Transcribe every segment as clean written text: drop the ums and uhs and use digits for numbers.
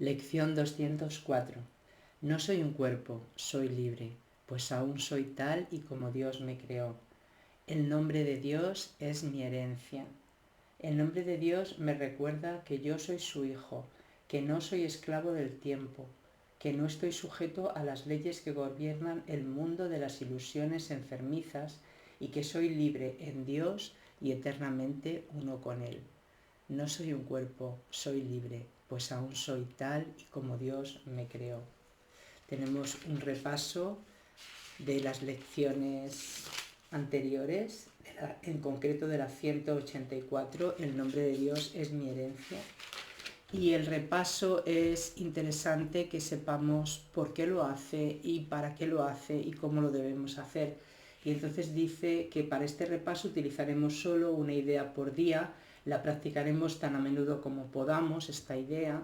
Lección 204. No soy un cuerpo, soy libre, pues aún soy tal y como Dios me creó. El nombre de Dios es mi herencia. El nombre de Dios me recuerda que yo soy su hijo, que no soy esclavo del tiempo, que no estoy sujeto a las leyes que gobiernan el mundo de las ilusiones enfermizas y que soy libre en Dios y eternamente uno con Él. No soy un cuerpo, soy libre, pues aún soy tal y como Dios me creó. Tenemos un repaso de las lecciones anteriores, en concreto de la 184, el nombre de Dios es mi herencia. Y el repaso es interesante que sepamos por qué lo hace y para qué lo hace y cómo lo debemos hacer. Y entonces dice que para este repaso utilizaremos solo una idea por día, la practicaremos tan a menudo como podamos, esta idea,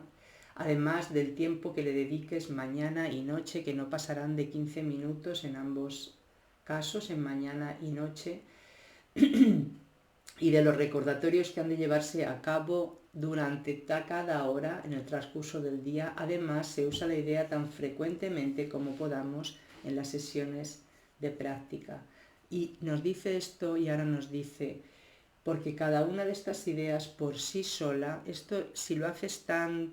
además del tiempo que le dediques mañana y noche, que no pasarán de 15 minutos en ambos casos, en mañana y noche, y de los recordatorios que han de llevarse a cabo durante cada hora en el transcurso del día. Además, se usa la idea tan frecuentemente como podamos en las sesiones de práctica. Y nos dice esto y ahora nos dice, porque cada una de estas ideas por sí sola, esto si lo haces tan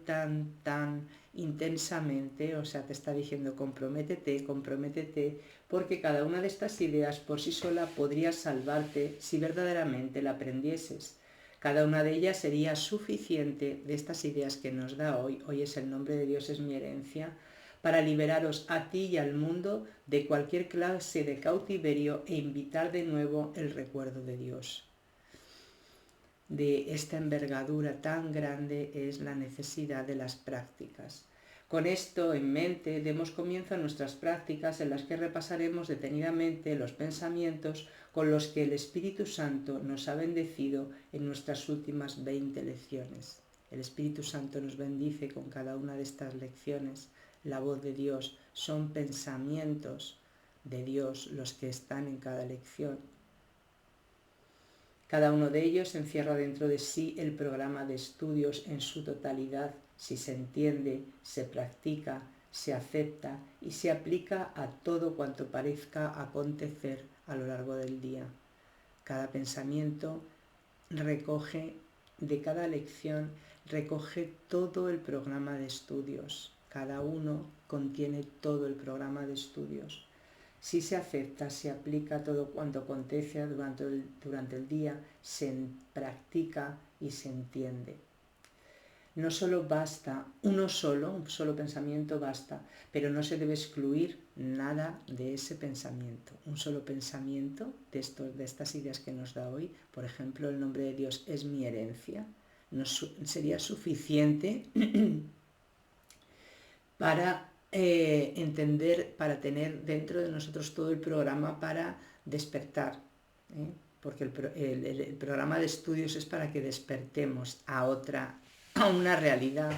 intensamente, o sea, te está diciendo comprométete, porque cada una de estas ideas por sí sola podría salvarte si verdaderamente la aprendieses. Cada una de ellas sería suficiente, de estas ideas que nos da hoy es el nombre de Dios, es mi herencia, para liberaros a ti y al mundo de cualquier clase de cautiverio e invitar de nuevo el recuerdo de Dios. De esta envergadura tan grande es la necesidad de las prácticas. Con esto en mente, demos comienzo a nuestras prácticas en las que repasaremos detenidamente los pensamientos con los que el Espíritu Santo nos ha bendecido en nuestras últimas 20 lecciones. El Espíritu Santo nos bendice con cada una de estas lecciones. La voz de Dios son pensamientos de Dios los que están en cada lección. Cada uno de ellos encierra dentro de sí el programa de estudios en su totalidad, si se entiende, se practica, se acepta y se aplica a todo cuanto parezca acontecer a lo largo del día. Cada pensamiento de cada lección recoge todo el programa de estudios. Cada uno contiene todo el programa de estudios. Si se acepta, se aplica todo cuanto acontece durante el día, se practica y se entiende. No solo basta un solo pensamiento basta, pero no se debe excluir nada de ese pensamiento. Un solo pensamiento de estas ideas que nos da hoy, por ejemplo, el nombre de Dios es mi herencia, sería suficiente para entender, para tener dentro de nosotros todo el programa para despertar, porque el programa de estudios es para que despertemos a una realidad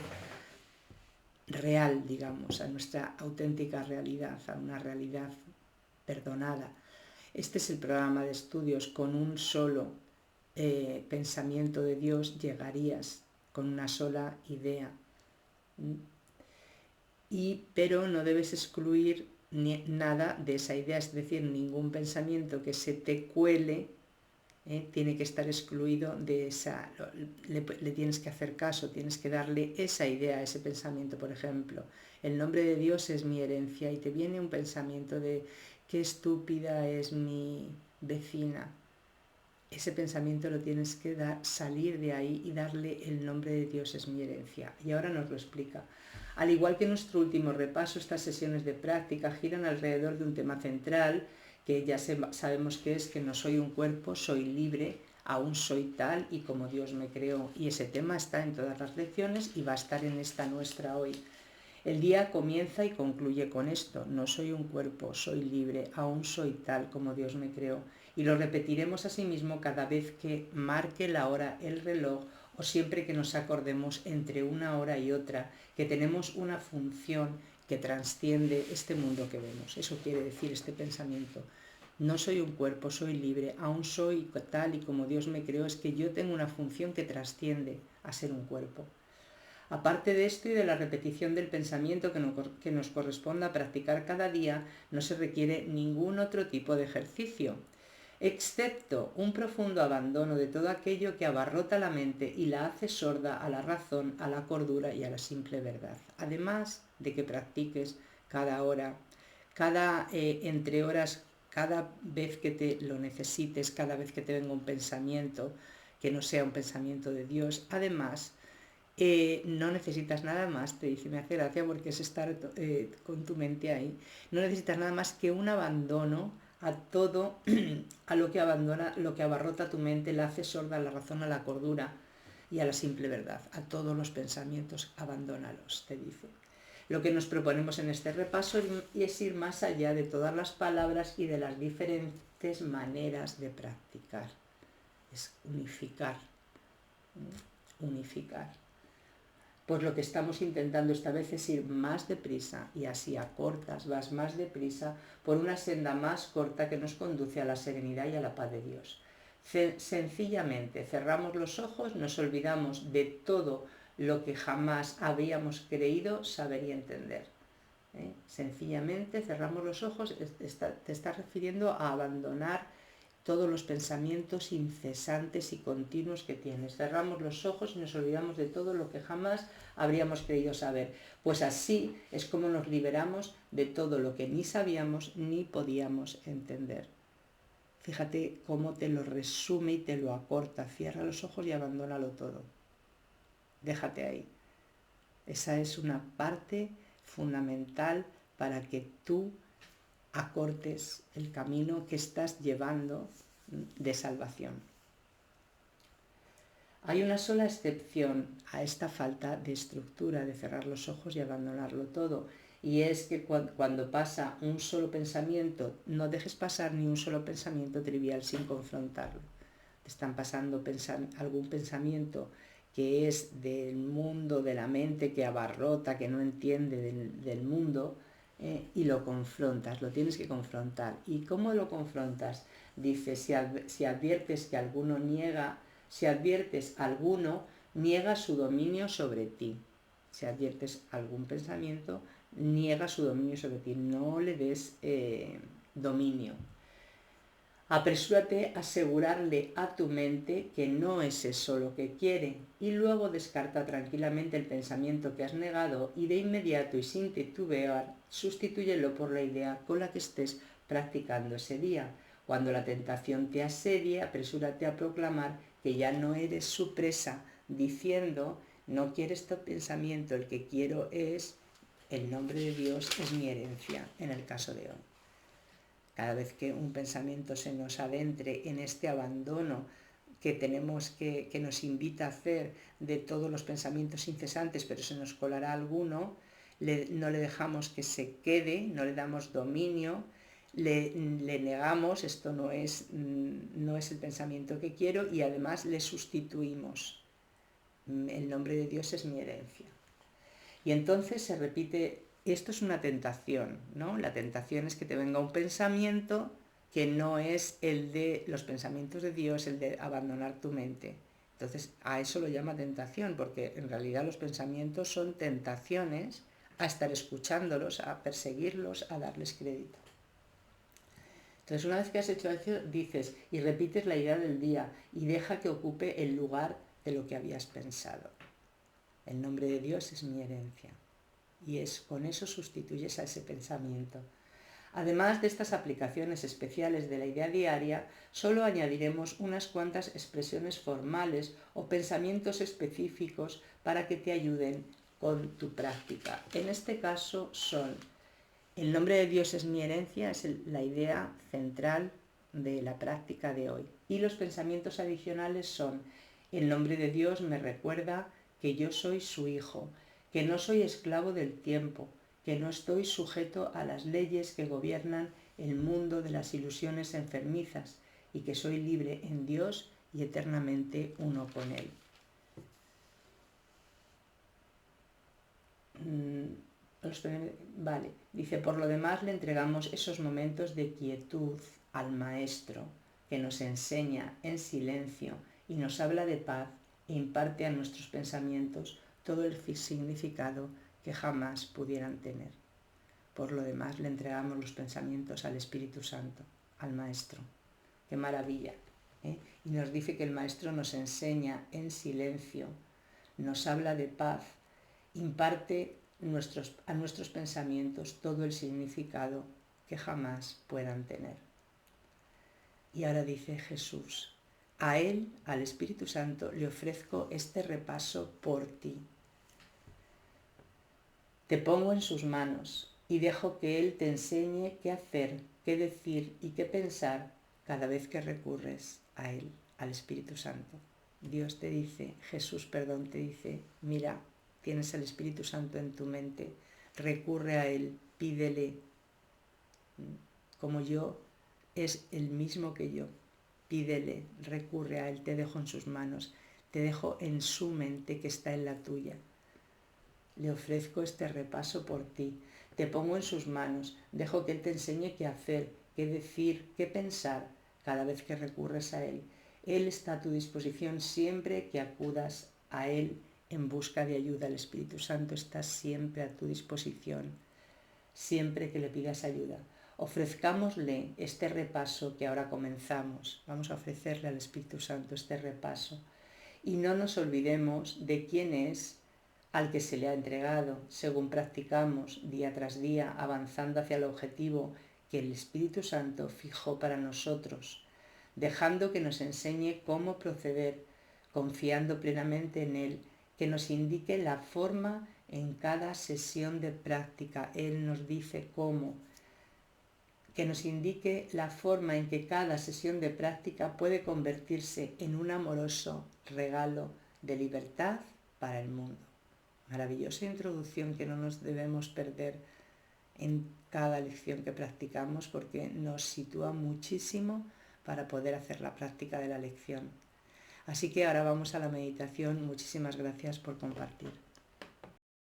real, digamos, a nuestra auténtica realidad, a una realidad perdonada. Este es el programa de estudios. Con un solo pensamiento de Dios llegarías, con una sola idea. Pero no debes excluir nada de esa idea, es decir, ningún pensamiento que se te cuele tiene que estar excluido de esa, le tienes que hacer caso, tienes que darle esa idea a ese pensamiento. Por ejemplo, el nombre de Dios es mi herencia y te viene un pensamiento de qué estúpida es mi vecina. Ese pensamiento lo tienes que salir de ahí y darle el nombre de Dios es mi herencia. Y ahora nos lo explica. Al igual que nuestro último repaso, estas sesiones de práctica giran alrededor de un tema central, que ya sabemos que es que no soy un cuerpo, soy libre, aún soy tal y como Dios me creó. Y ese tema está en todas las lecciones y va a estar en esta nuestra hoy. El día comienza y concluye con esto: no soy un cuerpo, soy libre, aún soy tal como Dios me creó. Y lo repetiremos asimismo cada vez que marque la hora el reloj o siempre que nos acordemos entre una hora y otra que tenemos una función que trasciende este mundo que vemos. Eso quiere decir este pensamiento. No soy un cuerpo, soy libre, aún soy tal y como Dios me creó. Es que yo tengo una función que trasciende a ser un cuerpo. Aparte de esto y de la repetición del pensamiento que nos corresponda practicar cada día, no se requiere ningún otro tipo de ejercicio, excepto un profundo abandono de todo aquello que abarrota la mente y la hace sorda a la razón, a la cordura y a la simple verdad. Además de que practiques cada hora, entre horas, cada vez que te lo necesites, cada vez que te venga un pensamiento que no sea un pensamiento de Dios. Además, no necesitas nada más, te dice, me hace gracia porque es estar con tu mente ahí, no necesitas nada más que un abandono a todo, a lo que abandona, lo que abarrota tu mente, la hace sorda a la razón, a la cordura y a la simple verdad. A todos los pensamientos, abandónalos, te dice. Lo que nos proponemos en este repaso es ir más allá de todas las palabras y de las diferentes maneras de practicar. Es unificar. Pues lo que estamos intentando esta vez es ir más deprisa, y así acortas, vas más deprisa por una senda más corta que nos conduce a la serenidad y a la paz de Dios. Sencillamente cerramos los ojos, nos olvidamos de todo lo que jamás habíamos creído saber y entender. Sencillamente cerramos los ojos, te estás refiriendo a abandonar todos los pensamientos incesantes y continuos que tienes. Cerramos los ojos y nos olvidamos de todo lo que jamás habríamos creído saber. Pues así es como nos liberamos de todo lo que ni sabíamos ni podíamos entender. Fíjate cómo te lo resume y te lo acorta. Cierra los ojos y abandónalo todo. Déjate ahí. Esa es una parte fundamental para que tú acortes el camino que estás llevando de salvación. Hay una sola excepción a esta falta de estructura de cerrar los ojos y abandonarlo todo, y es que cuando pasa un solo pensamiento, no dejes pasar ni un solo pensamiento trivial sin confrontarlo. Te están pasando algún pensamiento que es del mundo, de la mente, que abarrota, que no entiende del mundo, y lo confrontas, lo tienes que confrontar. ¿Y cómo lo confrontas? Dice, si adviertes que alguno niega su dominio sobre ti. Si adviertes algún pensamiento, niega su dominio sobre ti. No le des dominio. Apresúrate a asegurarle a tu mente que no es eso lo que quiere, y luego descarta tranquilamente el pensamiento que has negado y de inmediato y sin titubear sustitúyelo por la idea con la que estés practicando ese día. Cuando la tentación te asedie, apresúrate a proclamar que ya no eres su presa, diciendo, no quiero este pensamiento, el que quiero es, el nombre de Dios es mi herencia, en el caso de hoy. Cada vez que un pensamiento se nos adentre en este abandono que tenemos que nos invita a hacer de todos los pensamientos incesantes, pero se nos colará alguno, no le dejamos que se quede, no le damos dominio, le negamos, esto no es el pensamiento que quiero, y además le sustituimos. El nombre de Dios es mi herencia. Y entonces se repite. Esto es una tentación, ¿no? La tentación es que te venga un pensamiento que no es el de los pensamientos de Dios, el de abandonar tu mente. Entonces, a eso lo llama tentación, porque en realidad los pensamientos son tentaciones a estar escuchándolos, a perseguirlos, a darles crédito. Entonces, una vez que has hecho eso, dices y repites la idea del día y deja que ocupe el lugar de lo que habías pensado. El nombre de Dios es mi herencia. Y con eso sustituyes a ese pensamiento. Además de estas aplicaciones especiales de la idea diaria, solo añadiremos unas cuantas expresiones formales o pensamientos específicos para que te ayuden con tu práctica. En este caso son, el nombre de Dios es mi herencia, es la idea central de la práctica de hoy. Y los pensamientos adicionales son, el nombre de Dios me recuerda que yo soy su hijo, que no soy esclavo del tiempo, que no estoy sujeto a las leyes que gobiernan el mundo de las ilusiones enfermizas y que soy libre en Dios y eternamente uno con Él. Vale, dice, por lo demás le entregamos esos momentos de quietud al Maestro, que nos enseña en silencio y nos habla de paz e imparte a nuestros pensamientos todo el significado que jamás pudieran tener. Por lo demás, le entregamos los pensamientos al Espíritu Santo, al Maestro. ¡Qué maravilla! Y nos dice que el Maestro nos enseña en silencio, nos habla de paz, imparte a nuestros pensamientos todo el significado que jamás puedan tener. Y ahora dice Jesús, a Él, al Espíritu Santo, le ofrezco este repaso por ti. Te pongo en sus manos y dejo que Él te enseñe qué hacer, qué decir y qué pensar cada vez que recurres a Él, al Espíritu Santo. Dios te dice, Jesús, perdón, te dice, mira, tienes el Espíritu Santo en tu mente, recurre a Él, pídele, como yo, es el mismo que yo. Pídele, recurre a Él, te dejo en sus manos, te dejo en su mente que está en la tuya. Le ofrezco este repaso por ti, te pongo en sus manos, dejo que Él te enseñe qué hacer, qué decir, qué pensar cada vez que recurres a Él. Él está a tu disposición siempre que acudas a Él en busca de ayuda. El Espíritu Santo está siempre a tu disposición, siempre que le pidas ayuda. Ofrezcámosle este repaso que ahora comenzamos. Vamos a ofrecerle al Espíritu Santo este repaso. Y no nos olvidemos de quién es al que se le ha entregado, según practicamos día tras día, avanzando hacia el objetivo que el Espíritu Santo fijó para nosotros, dejando que nos enseñe cómo proceder, confiando plenamente en Él, que nos indique la forma en cada sesión de práctica. Él nos dice cómo, que nos indique la forma en que cada sesión de práctica puede convertirse en un amoroso regalo de libertad para el mundo. Maravillosa introducción que no nos debemos perder en cada lección que practicamos porque nos sitúa muchísimo para poder hacer la práctica de la lección. Así que ahora vamos a la meditación. Muchísimas gracias por compartir.